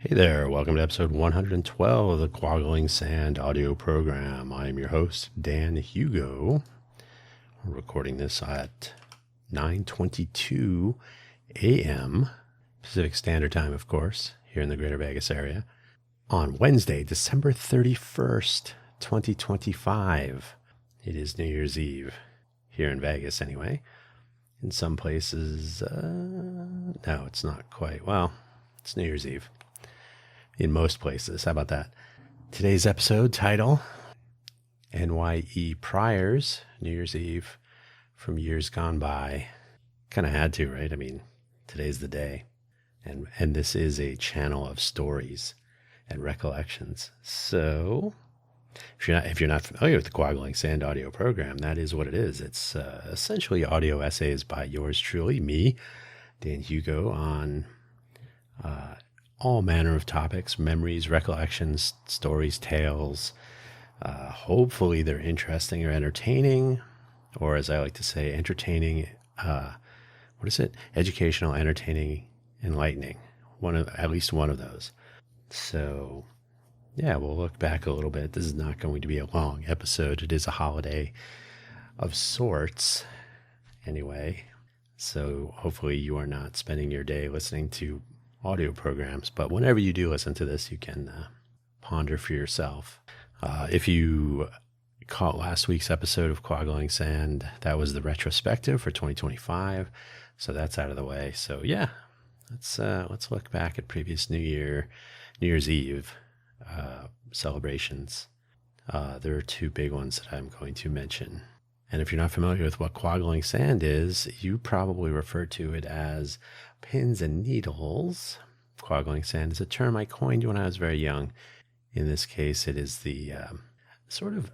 Hey there, welcome to episode 112 of the Quaggling Sand audio program. I am your host, Dan Hugo. We're recording this at 9:22 a.m. Pacific Standard Time, of course, here in the greater Vegas area, on Wednesday, December 31st, 2025. It is New Year's Eve, here in Vegas anyway. In some places, no, it's not quite. Well, it's New Year's Eve. In most places. How about that? Today's episode title, NYE Priors, New Year's Eve from years gone by. Kind of had to, right? I mean, today's the day. And this is a channel of stories and recollections. So if you're not familiar with the Quaggling Sand audio program, that is what it is. It's essentially audio essays by yours truly, me, Dan Hugo, on all manner of topics, memories, recollections, stories, tales. Hopefully they're interesting or entertaining, or as I like to say, entertaining, educational, entertaining, enlightening. At least one of those. So yeah, we'll look back a little bit. This is not going to be a long episode. It is a holiday of sorts anyway. So hopefully you are not spending your day listening to audio programs, but whenever you do listen to this, you can ponder for yourself. If you caught last week's episode of Quaggling Sand, that was the retrospective for 2025, so that's out of the way. So yeah, let's look back at previous New Year's Eve celebrations. There are two big ones that I'm going to mention. And if you're not familiar with what Quaggling Sand is, you probably refer to it as pins and needles. Quaggling Sand is a term I coined when I was very young. In this case, it is the sort of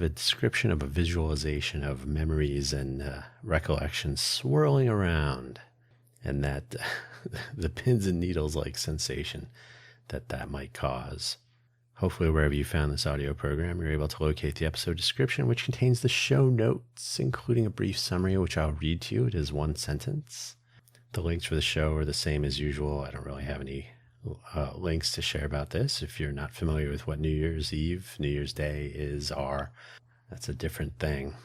a description of a visualization of memories and recollections swirling around, and that the pins and needles like sensation that might cause. Hopefully, wherever you found this audio program, you're able to locate the episode description, which contains the show notes, including a brief summary, which I'll read to you. It is one sentence. The links for the show are the same as usual. I don't really have any links to share about this. If you're not familiar with what New Year's Eve, New Year's Day that's a different thing.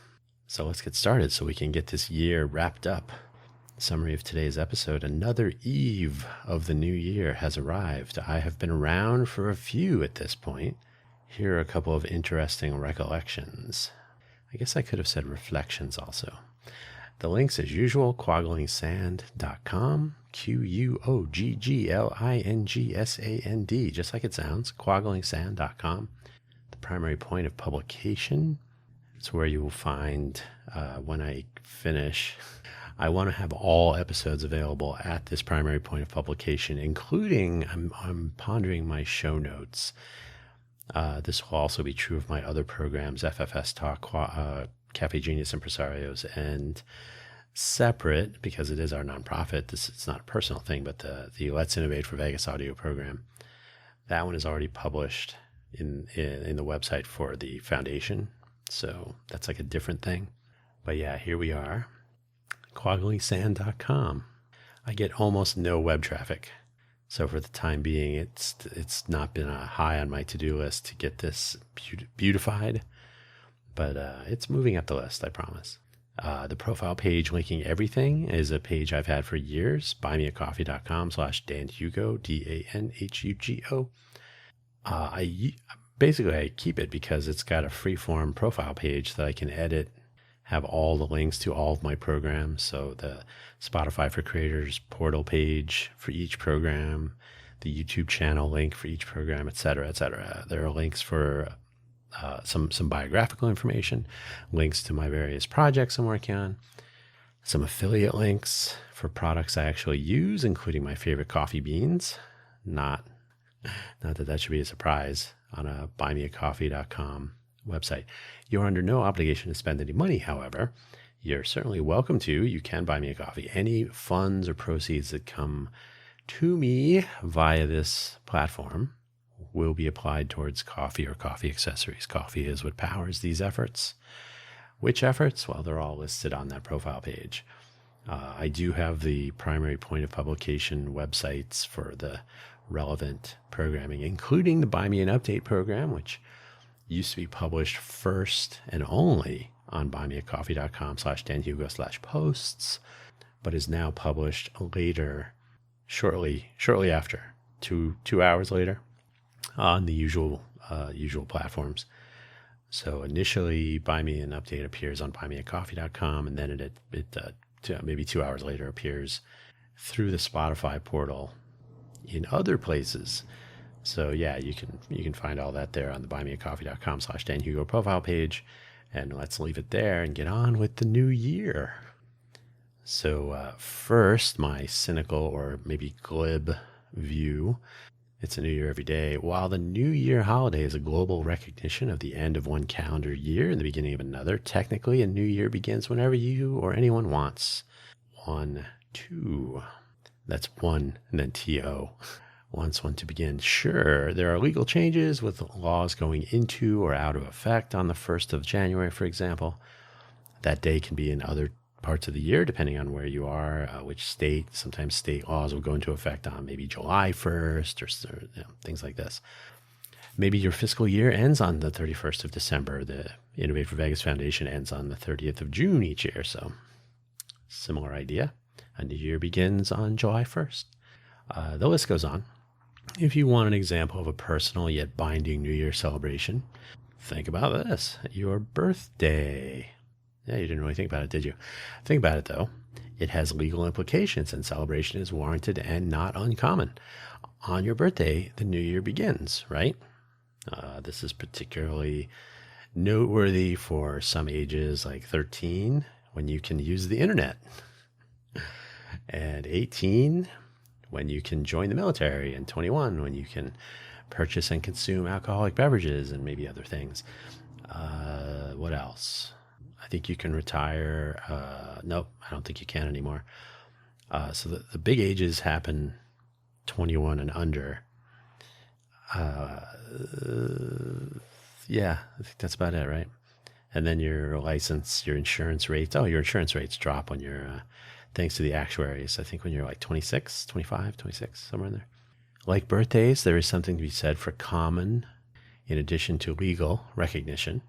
So let's get started so we can get this year wrapped up. Summary of today's episode: another eve of the new year has arrived. I have been around for a few at this point. Here are a couple of interesting recollections. I guess I could have said reflections also. The links as usual, quagglingsand.com, QUOGGLINGSAND, just like it sounds, quagglingsand.com. The primary point of publication. It's where you will find when I finish. I want to have all episodes available at this primary point of publication, including I'm pondering my show notes. This will also be true of my other programs, FFS Talk, Cafe Genius Impresarios, and separate, because it is our nonprofit. It's not a personal thing, but the Let's Innovate for Vegas audio program. That one is already published in the website for the foundation. So that's like a different thing. But yeah, here we are. quagglingsand.com. I get almost no web traffic. So for the time being, it's not been a high on my to-do list to get this beautified, but it's moving up the list, I promise. The profile page linking everything is a page I've had for years, buymeacoffee.com/DanHugo, DANHUGO. I keep it because it's got a free-form profile page that I can edit, have all the links to all of my programs. So the Spotify for Creators portal page for each program, the YouTube channel link for each program, etc., etc. There are links for some biographical information, links to my various projects I'm working on, some affiliate links for products I actually use, including my favorite coffee beans. Not that should be a surprise on a buymeacoffee.com website. You're under no obligation to spend any money, however. You're certainly welcome to. You can buy me a coffee. Any funds or proceeds that come to me via this platform will be applied towards coffee or coffee accessories. Coffee is what powers these efforts. Which efforts? Well, they're all listed on that profile page. I do have the primary point of publication websites for the relevant programming, including the Buy Me an Update program, which used to be published first and only on buymeacoffee.com/danhugo/posts, but is now published later, shortly after, two hours later, on the usual platforms. So initially, Buy Me an Update appears on buymeacoffee.com, and then it maybe 2 hours later appears through the Spotify portal in other places. So yeah, you can find all that there on the buymeacoffee.com/danhugo profile page. And let's leave it there and get on with the new year. So first, my cynical or maybe glib view. It's a new year every day. While the New Year holiday is a global recognition of the end of one calendar year and the beginning of another, technically a new year begins whenever you or anyone wants. 1, 2. That's 1 and then TO. Wants one to begin. Sure, there are legal changes with laws going into or out of effect on the 1st of January, for example. That day can be in other parts of the year, depending on where you are, which state. Sometimes state laws will go into effect on maybe July 1st or things like this. Maybe your fiscal year ends on the 31st of December. The Innovate for Vegas Foundation ends on the 30th of June each year. So similar idea. A new year begins on July 1st. The list goes on. If you want an example of a personal yet binding New Year celebration, think about this. Your birthday. Yeah, you didn't really think about it, did you? Think about it, though. It has legal implications, and celebration is warranted and not uncommon. On your birthday, the new year begins, right? This is particularly noteworthy for some ages like 13, when you can use the internet, and 18, when you can join the military, and 21, when you can purchase and consume alcoholic beverages and maybe other things. What else? I think you can retire. Nope, I don't think you can anymore. So the big ages happen 21 and under. Yeah, I think that's about it, right? And then your license, your insurance rates. Oh, your insurance rates drop when you're, thanks to the actuaries. I think when you're like 26, 25, 26, somewhere in there. Like birthdays, there is something to be said for common, in addition to legal recognition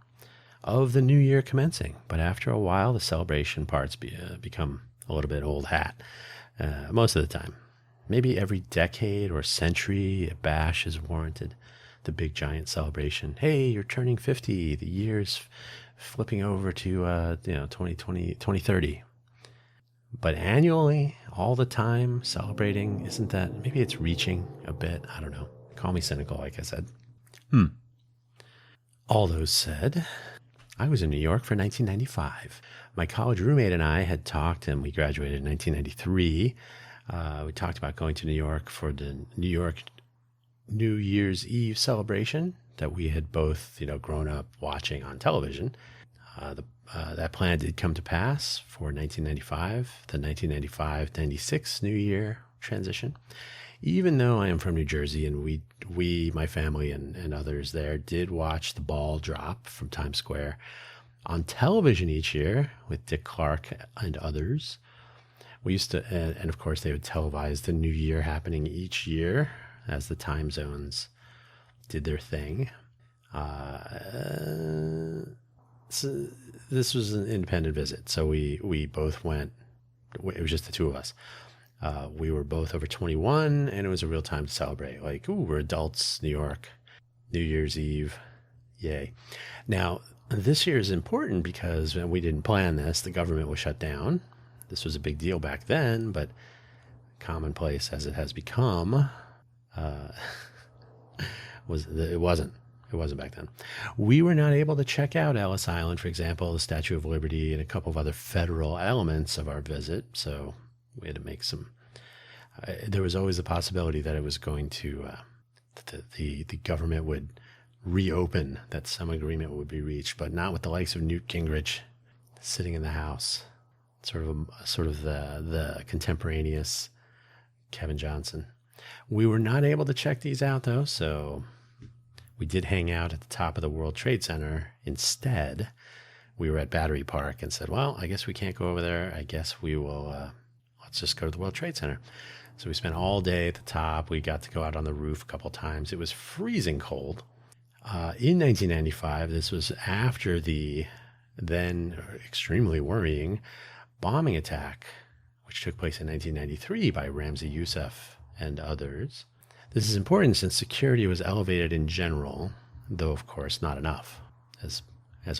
of the new year commencing. But after a while, the celebration parts become a little bit old hat, most of the time. Maybe every decade or century, a bash is warranted. The big giant celebration. Hey, you're turning 50. The year's flipping over to 2020, 2030. But annually, all the time, celebrating, isn't that, maybe it's reaching a bit. I don't know. Call me cynical, like I said. All those said, I was in New York for 1995. My college roommate and I had talked, and we graduated in 1993. We talked about going to New York for the New York New Year's Eve celebration that we had both, grown up watching on television. That plan did come to pass for 1995, the 1995-96 New Year transition. Even though I am from New Jersey, and we, my family and others there, did watch the ball drop from Times Square on television each year with Dick Clark and others. We used to, and of course they would televise the New Year happening each year as the time zones did their thing. So this was an independent visit, so we both went. It was just the two of us. We were both over 21, and it was a real time to celebrate. Like, ooh, we're adults, New York, New Year's Eve, yay! Now, this year is important because we didn't plan this. The government was shut down. This was a big deal back then, but commonplace as it has become, it wasn't. It wasn't back then. We were not able to check out Ellis Island, for example, the Statue of Liberty, and a couple of other federal elements of our visit. So we had to make some. There was always the possibility that it was going to, the government would reopen, that some agreement would be reached, but not with the likes of Newt Gingrich sitting in the House, sort of the contemporaneous Kevin Johnson. We were not able to check these out though, so we did hang out at the top of the World Trade Center. Instead, we were at Battery Park and said, well, I guess we can't go over there. I guess we will, let's just go to the World Trade Center. So we spent all day at the top. We got to go out on the roof a couple times. It was freezing cold. In 1995, this was after the then extremely worrying bombing attack, which took place in 1993 by Ramzi Youssef and others. This is important since security was elevated in general, though of course not enough, as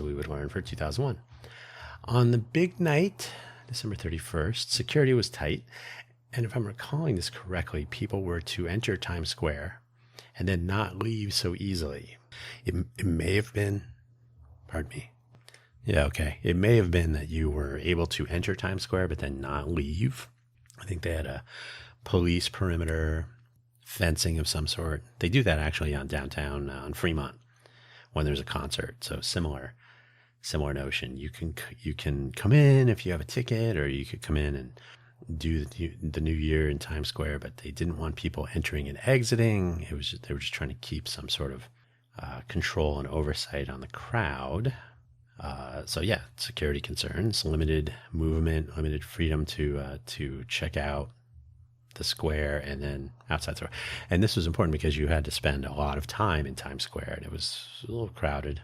we would learn for 2001. On the big night, December 31st, security was tight, and if I'm recalling this correctly, people were to enter Times Square and then not leave so easily. It may have been, pardon me. Yeah, okay. It may have been that you were able to enter Times Square but then not leave. I think they had a police perimeter, fencing of some sort. They do that actually on downtown on Fremont when there's a concert. So similar notion. You can come in if you have a ticket, or you could come in and do the New Year in Times Square, but they didn't want people entering and exiting. They were just trying to keep some sort of control and oversight on the crowd. So yeah, security concerns, limited movement, limited freedom to check out the square and then outside. And this was important because you had to spend a lot of time in Times Square, and it was a little crowded,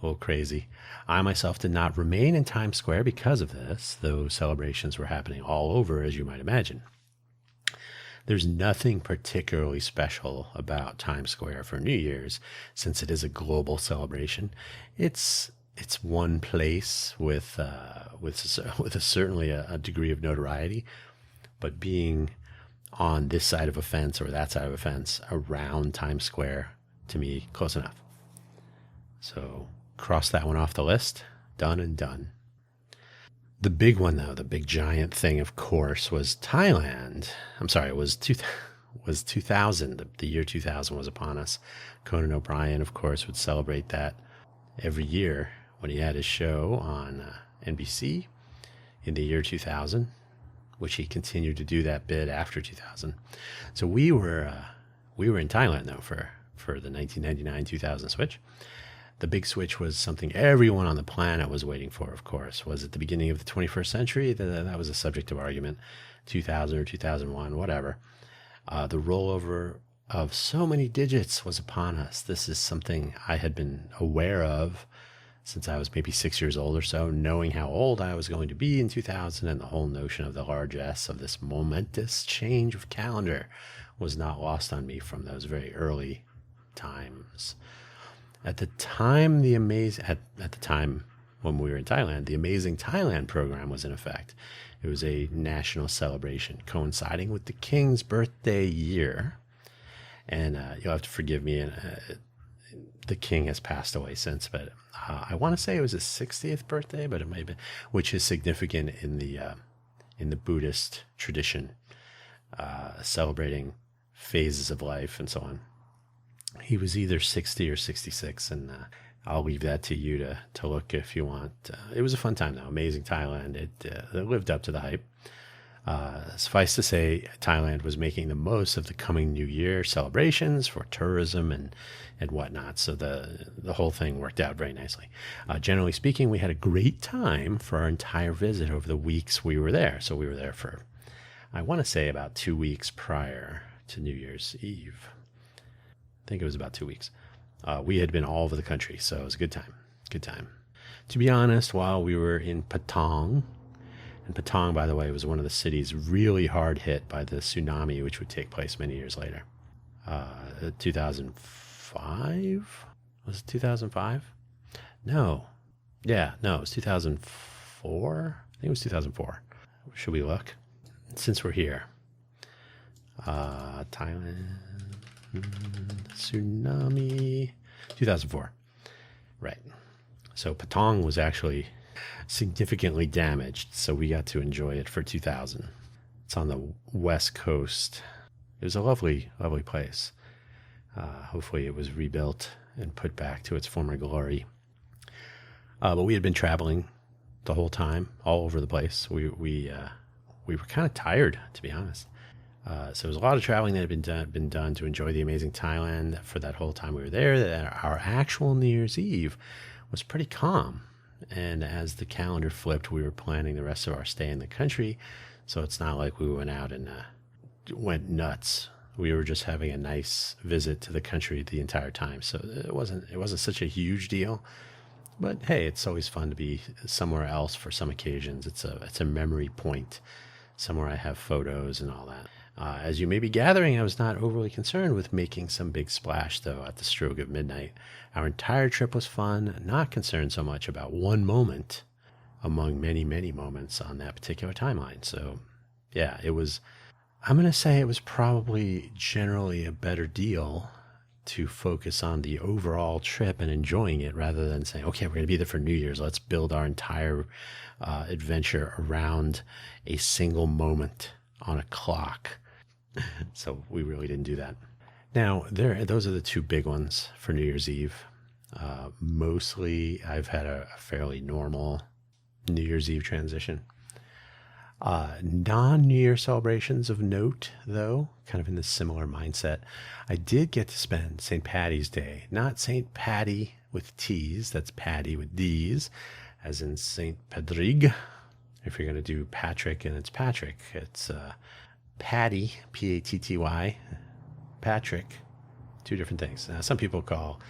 a little crazy. I myself did not remain in Times Square because of this, though celebrations were happening all over, as you might imagine. There's nothing particularly special about Times Square for New Year's, since it is a global celebration. It's one place with certainly a degree of notoriety, but being on this side of a fence or that side of a fence around Times Square, to me, close enough. So cross that one off the list. Done and done. The big one, though, the big giant thing, of course, was Thailand. I'm sorry, it was 2000. The year 2000 was upon us. Conan O'Brien, of course, would celebrate that every year when he had his show on NBC in the year 2000, which he continued to do that bit after 2000. So we were in Thailand, though, for the 1999-2000 switch. The big switch was something everyone on the planet was waiting for, of course. Was it the beginning of the 21st century? That was a subject of argument. 2000 or 2001, whatever. The rollover of so many digits was upon us. This is something I had been aware of since I was maybe 6 years old or so, knowing how old I was going to be in 2000, and the whole notion of the largesse of this momentous change of calendar was not lost on me from those very early times. At the time, when we were in Thailand, the Amazing Thailand program was in effect. It was a national celebration coinciding with the king's birthday year. And you'll have to forgive me, the king has passed away since, but I want to say it was his 60th birthday, but it might have been, which is significant in the Buddhist tradition, celebrating phases of life and so on. He was either 60 or 66, and I'll leave that to you to look if you want. It was a fun time, though. Amazing Thailand. It lived up to the hype. Suffice to say, Thailand was making the most of the coming New Year celebrations for tourism and whatnot. So the whole thing worked out very nicely. Generally speaking, we had a great time for our entire visit over the weeks we were there. So we were there for, I want to say, about 2 weeks prior to New Year's Eve. I think it was about 2 weeks. We had been all over the country, so it was a good time. Good time. To be honest, while we were in Patong, and Patong, by the way, was one of the cities really hard hit by the tsunami, which would take place many years later. 2005? Was it 2005? No. Yeah, no, it was 2004. I think it was 2004. Should we look? Since we're here. Thailand, tsunami, 2004. Right. So Patong was actually significantly damaged, so we got to enjoy it for 2000. It's on the west coast. It was a lovely, lovely place. Hopefully it was rebuilt and put back to its former glory. But we had been traveling the whole time, all over the place. We were kind of tired, to be honest. So there was a lot of traveling that had been done to enjoy the amazing Thailand for that whole time we were there. Our actual New Year's Eve was pretty calm. And as the calendar flipped, we were planning the rest of our stay in the country. So it's not like we went out and went nuts. We were just having a nice visit to the country the entire time. So it wasn't such a huge deal. But hey, it's always fun to be somewhere else for some occasions. It's a memory point, somewhere I have photos and all that. As you may be gathering, I was not overly concerned with making some big splash, though, at the stroke of midnight. Our entire trip was fun, not concerned so much about one moment among many, many moments on that particular timeline. So, yeah, I'm going to say it was probably generally a better deal to focus on the overall trip and enjoying it rather than saying, okay, we're going to be there for New Year's. Let's build our entire adventure around a single moment on a clock. So we really didn't do that. Now, those are the two big ones for New Year's Eve. Mostly, I've had a fairly normal New Year's Eve transition. Non-New Year celebrations of note, though, kind of in this similar mindset. I did get to spend St. Patty's Day, not St. Patty with T's, that's Patty with D's, as in St. Patrick. If you're going to do Patrick and it's Patrick, it's Patty, Patty, Patrick, two different things. Some people call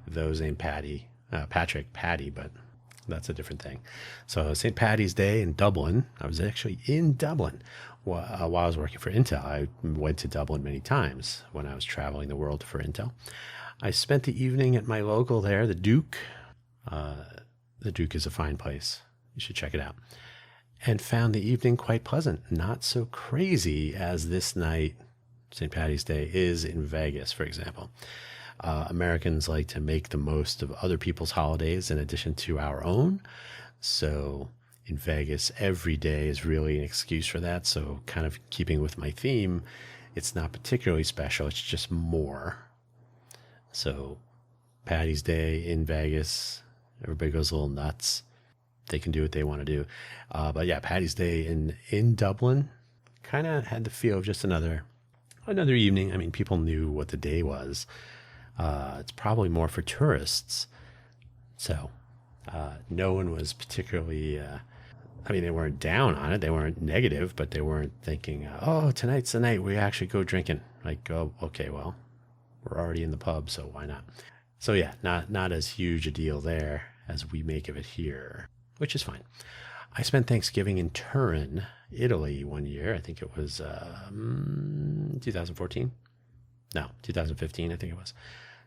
those named Patrick, Patty, but that's a different thing. So St. Patty's Day in Dublin. I was actually in Dublin while I was working for Intel. I went to Dublin many times when I was traveling the world for Intel. I spent the evening at my local there, the Duke. The Duke is a fine place. You should check it out. And found the evening quite pleasant. Not so crazy as this night, St. Patty's Day, is in Vegas, for example. Americans like to make the most of other people's holidays in addition to our own. So in Vegas, every day is really an excuse for that. So kind of keeping with my theme, it's not particularly special. It's just more. So Patty's Day in Vegas, everybody goes a little nuts. They can do what they want to do. But yeah, Patty's Day in Dublin kind of had the feel of just another evening. I mean, people knew what the day was. It's probably more for tourists. So no one was particularly, they weren't down on it. They weren't negative, but they weren't thinking, oh, tonight's the night we actually go drinking. Like, oh, okay, well, we're already in the pub, so why not? So yeah, not as huge a deal there as we make of it here, which is fine. I spent Thanksgiving in Turin, Italy one year. I think it was 2014. No, 2015, I think it was.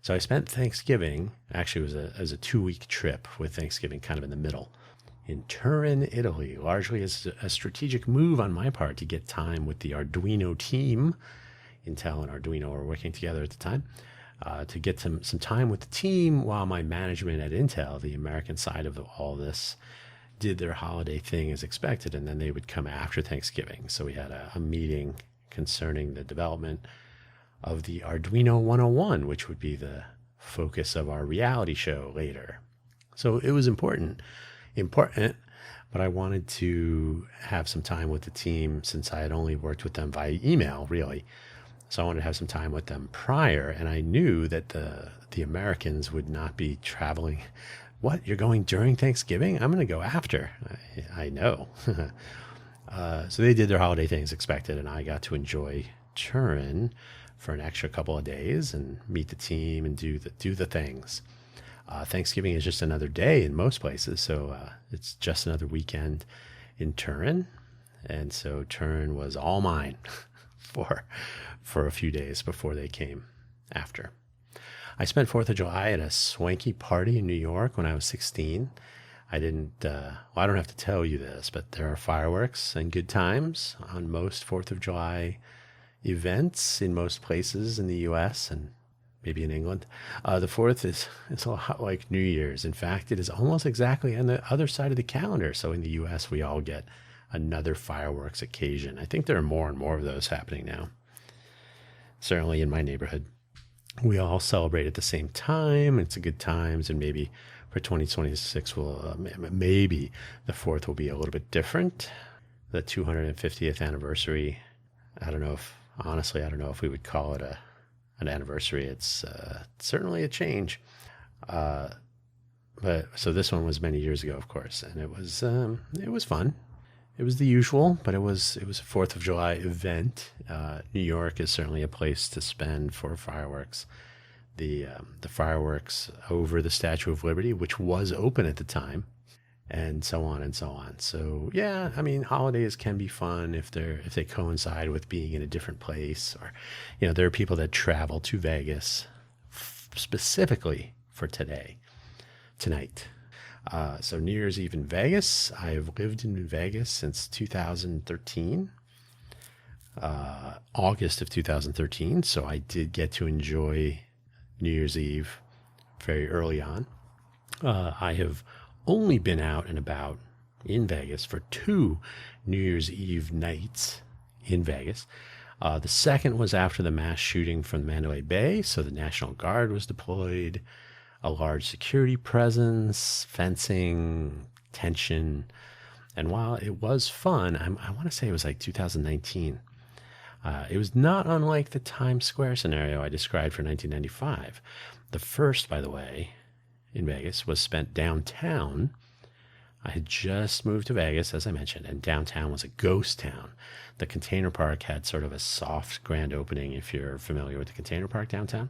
So I spent Thanksgiving, actually it was a 2-week trip with Thanksgiving kind of in the middle, in Turin, Italy, largely as a strategic move on my part to get time with the Arduino team. Intel and Arduino were working together at the time, to get some time with the team while my management at Intel, the American side of all this, did their holiday thing as expected, and then they would come after Thanksgiving. So we had a meeting concerning the development of the Arduino 101, which would be the focus of our reality show later. So it was important, but I wanted to have some time with the team since I had only worked with them via email, really. So I wanted to have some time with them prior, and I knew that the Americans would not be traveling. What, you're going during Thanksgiving? I'm going to go after. I know. So they did their holiday things expected, and I got to enjoy Turin for an extra couple of days and meet the team and do the things. Thanksgiving is just another day in most places, so it's just another weekend in Turin. And so Turin was all mine for a few days before they came after. I spent 4th of July at a swanky party in New York when I was 16. I don't have to tell you this, but there are fireworks and good times on most 4th of July events in most places in the U.S. and maybe in England. The 4th is a lot like New Year's. In fact, it is almost exactly on the other side of the calendar. So in the U.S., we all get another fireworks occasion. I think there are more and more of those happening now. Certainly in my neighborhood. We all celebrate at the same time. It's a good times, and maybe for 2026, maybe the 4th will be a little bit different. The 250th anniversary. I don't know if we would call it an anniversary. It's certainly a change. But so this one was many years ago, of course, and it was fun. It was the usual, but it was a Fourth of July event. New York is certainly a place to spend for fireworks. The fireworks over the Statue of Liberty, which was open at the time, and so on and so on. So yeah, I mean, holidays can be fun if they coincide with being in a different place, or there are people that travel to Vegas specifically for tonight. So New Year's Eve in Vegas. I have lived in Vegas since 2013, August of 2013. So I did get to enjoy New Year's Eve very early on. I have only been out and about in Vegas for 2 New Year's Eve nights in Vegas. The second was after the mass shooting from Mandalay Bay, so the National Guard was deployed, a large security presence, fencing, tension. And while it was fun, I want to say it was like 2019. It was not unlike the Times Square scenario I described for 1995. The first, by the way, in Vegas was spent downtown. I had just moved to Vegas, as I mentioned, and downtown was a ghost town. The Container Park had sort of a soft grand opening, if you're familiar with the Container Park downtown.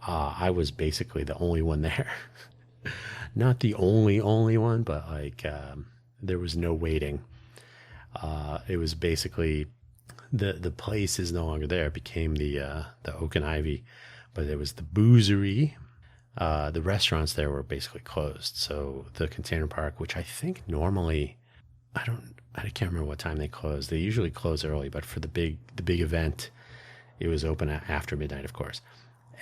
I was basically the only one there. Not the only one, but there was no waiting. It was basically the place is no longer there. It became the Oak and Ivy, but there was the Boozery. The restaurants there were basically closed. So the Container Park, which I think normally, I can't remember what time they close. They usually close early, but for the big event, it was open after midnight, of course.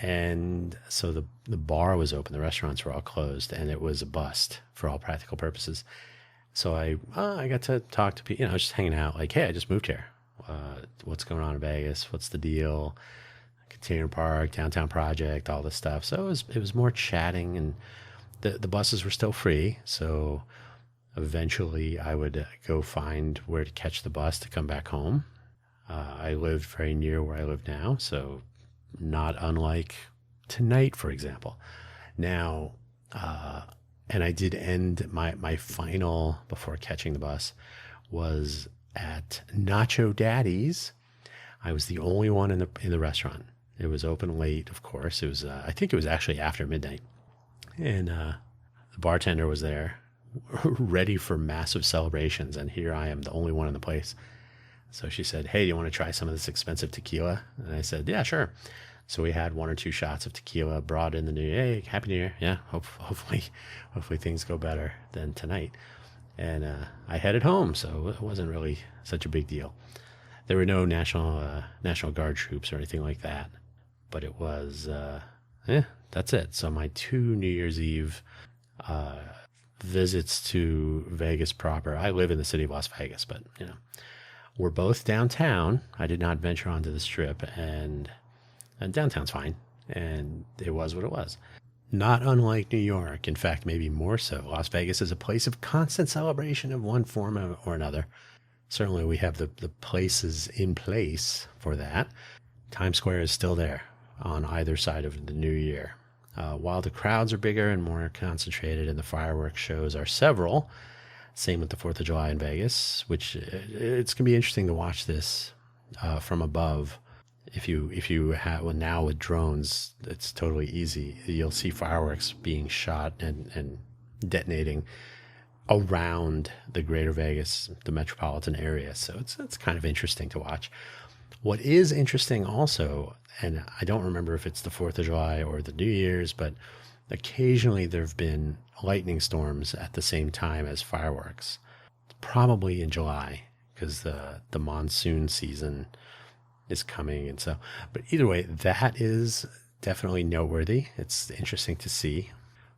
And so the bar was open, the restaurants were all closed, and it was a bust for all practical purposes. So I got to talk to people, just hanging out, like, hey, I just moved here. What's going on in Vegas? What's the deal? Container Park, downtown project, all this stuff. So it was more chatting, and the buses were still free. So eventually I would go find where to catch the bus to come back home. I lived very near where I live now, so not unlike tonight, for example. Now, and I did end my final before catching the bus was at Nacho Daddy's. I was the only one in the restaurant. It was open late, of course. It was I think it was actually after midnight, and the bartender was there, ready for massive celebrations. And here I am, the only one in the place. So she said, "Hey, do you want to try some of this expensive tequila?" And I said, "Yeah, sure." So we had 1 or 2 shots of tequila, brought in the new year. Hey, Happy New Year. Yeah, hopefully things go better than tonight. And I headed home, so it wasn't really such a big deal. There were no National Guard troops or anything like that. But it was, that's it. So my 2 New Year's Eve visits to Vegas proper. I live in the city of Las Vegas, but, we're both downtown. I did not venture onto the Strip, and downtown's fine. And it was what it was. Not unlike New York. In fact, maybe more so. Las Vegas is a place of constant celebration of one form or another. Certainly we have the places in place for that. Times Square is still there on either side of the new year. While the crowds are bigger and more concentrated and the fireworks shows are several, same with the 4th of July in Vegas, which it's going to be interesting to watch this from above. If you have, well, now with drones, it's totally easy. You'll see fireworks being shot and detonating around the greater Vegas, the metropolitan area. So it's kind of interesting to watch. What is interesting also, and I don't remember if it's the 4th of July or the New Year's, but occasionally there have been lightning storms at the same time as fireworks, probably in July, because the monsoon season is coming. And so, but either way, that is definitely noteworthy. It's interesting to see.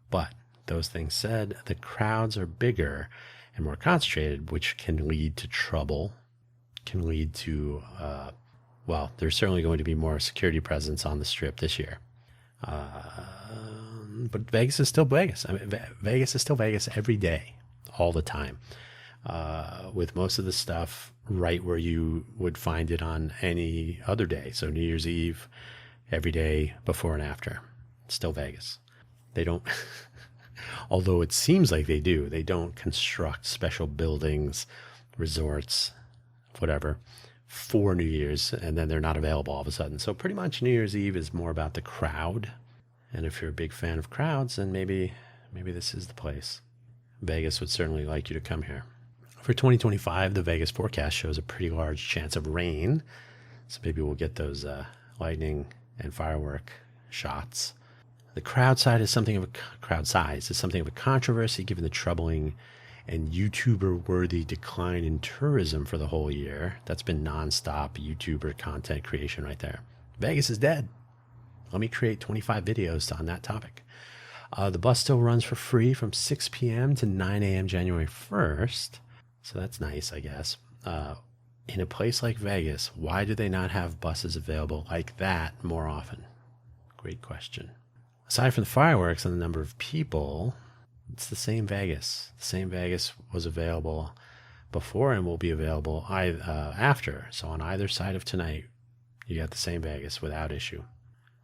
But those things said, the crowds are bigger and more concentrated, which can lead to trouble, can lead to, there's certainly going to be more security presence on the Strip this year. But Vegas is still Vegas. I mean, Vegas is still Vegas every day, all the time, with most of the stuff right where you would find it on any other day. So New Year's Eve, every day, before and after, still Vegas. They don't, although it seems like they don't construct special buildings resorts, whatever, for New Year's, and then they're not available all of a sudden. So pretty much New Year's Eve is more about the crowd. And if you're a big fan of crowds, then maybe this is the place. Vegas would certainly like you to come here. For 2025, the Vegas forecast shows a pretty large chance of rain. So maybe we'll get those lightning and firework shots. The crowd size is something of a controversy given the troubling and YouTuber-worthy decline in tourism for the whole year. That's been nonstop YouTuber content creation right there. Vegas is dead. Let me create 25 videos on that topic. The bus still runs for free from 6 p.m. to 9 a.m. January 1st. So that's nice, I guess. In a place like Vegas, why do they not have buses available like that more often? Great question. Aside from the fireworks and the number of people, it's the same Vegas. The same Vegas was available before and will be available after. So on either side of tonight, you got the same Vegas without issue.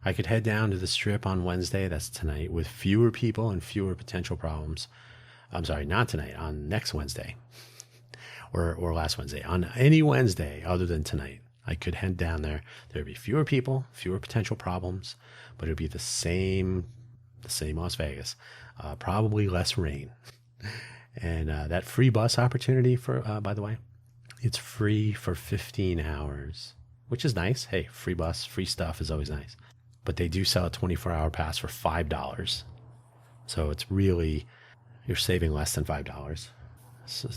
I could head down to the Strip on Wednesday, that's tonight, with fewer people and fewer potential problems. I'm sorry, not tonight, on next Wednesday. Or last Wednesday. On any Wednesday other than tonight, I could head down there. There'd be fewer people, fewer potential problems, but it'd be the same Las Vegas. Probably less rain. And that free bus opportunity for, by the way, it's free for 15 hours, which is nice. Hey, free bus, free stuff is always nice. But they do sell a 24-hour pass for $5. So it's really, you're saving less than $5. So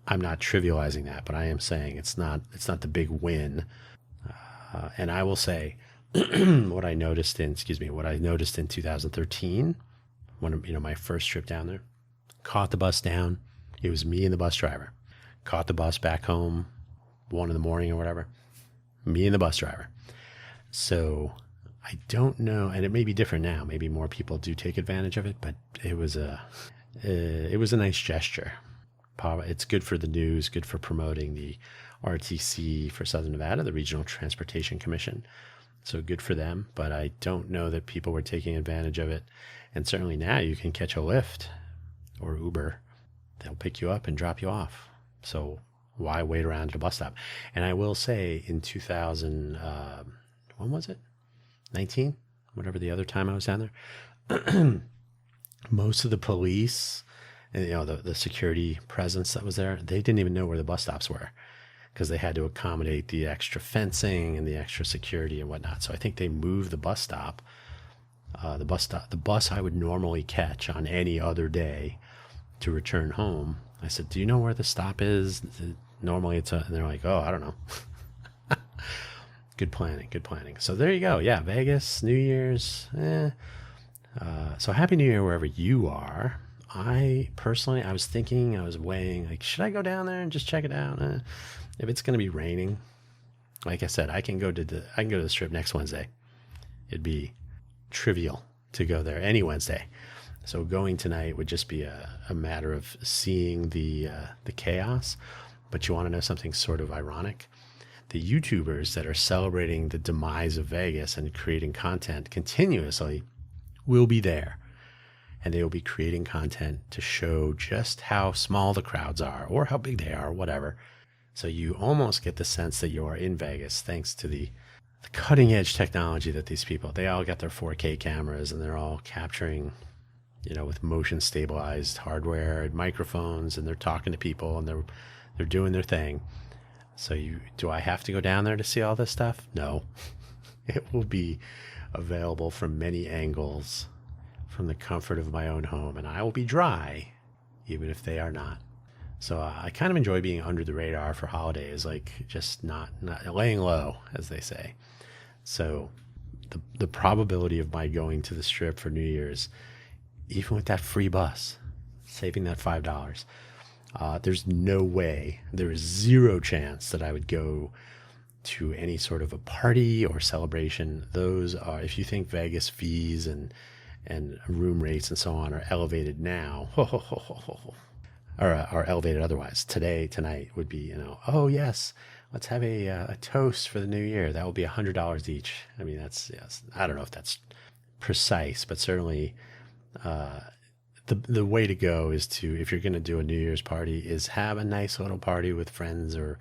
I'm not trivializing that, but I am saying it's not the big win. And I will say what I noticed in 2013, when my first trip down there, caught the bus down. It was me and the bus driver. Caught the bus back home, 1 a.m. or whatever. Me and the bus driver. So I don't know, and it may be different now. Maybe more people do take advantage of it, but it was a nice gesture. It's good for the news, good for promoting the RTC for Southern Nevada, the Regional Transportation Commission. So good for them, but I don't know that people were taking advantage of it. And certainly now you can catch a Lyft or Uber. They'll pick you up and drop you off. So why wait around at a bus stop? And I will say in 2000, when was it? 19? Whatever the other time I was down there. Most of the police and the security presence that was there, they didn't even know where the bus stops were because they had to accommodate the extra fencing and the extra security and whatnot. So I think they moved the bus stop. The bus I would normally catch on any other day to return home. I said, "Do you know where the stop is?" Normally it's and they're like, "Oh, I don't know." Good planning. So there you go. Yeah, Vegas, New Year's. So Happy New Year wherever you are. I was weighing, like, should I go down there and just check it out? If it's going to be raining, like I said, I can go to the Strip next Wednesday. It'd be trivial to go there any Wednesday. So going tonight would just be a matter of seeing the chaos. But you want to know something sort of ironic? The YouTubers that are celebrating the demise of Vegas and creating content continuously will be there. And they will be creating content to show just how small the crowds are or how big they are, or whatever. So you almost get the sense that you are in Vegas thanks to the cutting edge technology that these people, they all got their 4K cameras and they're all capturing, with motion stabilized hardware and microphones, and they're talking to people and they're doing their thing. So do I have to go down there to see all this stuff? No. It will be available from many angles from the comfort of my own home, and I will be dry even if they are not. So I kind of enjoy being under the radar for holidays, like just not laying low, as they say. So the probability of my going to the Strip for New Year's, even with that free bus, saving that $5, there's no way, there is zero chance that I would go to any sort of a party or celebration. Those are, if you think Vegas fees and room rates and so on are elevated now, or are elevated otherwise, tonight would be, oh yes, let's have a toast for the new year. That will be $100 each. I mean, yes, I don't know if that's precise, but certainly the way to go is to, if you're going to do a New Year's party, is have a nice little party with friends or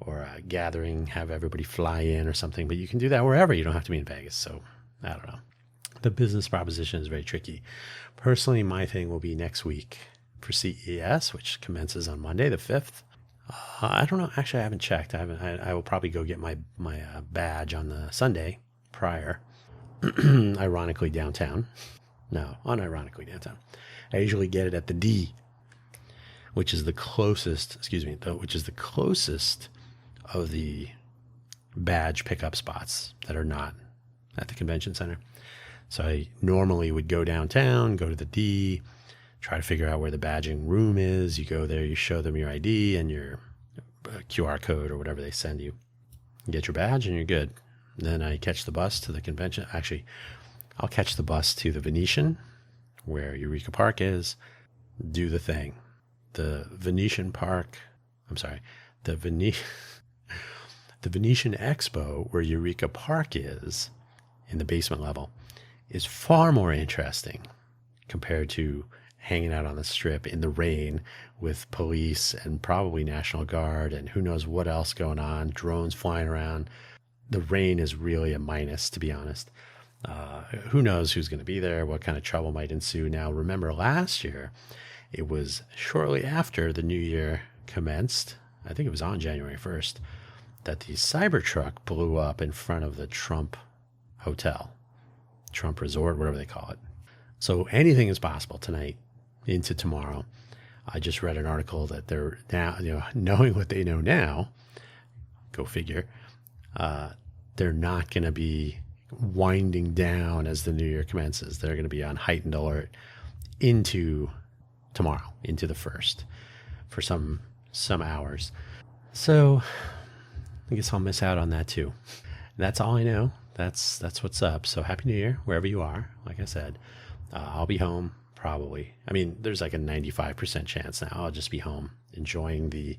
a gathering, have everybody fly in or something. But you can do that wherever. You don't have to be in Vegas. So I don't know. The business proposition is very tricky. Personally, my thing will be next week for CES, which commences on Monday, the 5th. I don't know. Actually, I haven't checked. I will probably go get my badge on the Sunday prior, ironically downtown. No, unironically downtown. I usually get it at the D, which is the closest, which is the closest of the badge pickup spots that are not at the convention center. So I normally would go downtown, go to the D, try to figure out where the badging room is. You go there, you show them your ID and your QR code or whatever they send you. You get your badge and you're good. Then I catch the bus to the convention. Actually, I'll catch the bus to the Venetian, where Eureka Park is, do the thing. The Venetian Expo, where Eureka Park is, in the basement level, is far more interesting compared to hanging out on the strip in the rain with police and probably National Guard and who knows what else going on, drones flying around. The rain is really a minus, to be honest. Who knows who's going to be there, what kind of trouble might ensue. Now, remember last year, it was shortly after the new year commenced, I think it was on January 1st, that the Cybertruck blew up in front of the Trump Hotel, Trump Resort, whatever they call it. So anything is possible tonight into tomorrow. I just read an article that they're now, knowing what they know now, go figure, they're not going to be winding down as the new year commences. They're going to be on heightened alert into tomorrow, into the 1st, for some hours. So I guess I'll miss out on that too. That's all I know. That's what's up. So Happy New Year, wherever you are. Like I said, I'll be home probably. I mean, there's like a 95% chance now I'll just be home enjoying the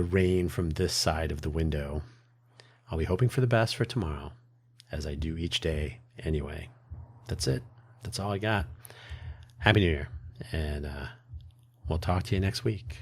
rain from this side of the window. I'll be hoping for the best for tomorrow, as I do each day anyway. That's it. That's all I got. Happy New Year. And we'll talk to you next week.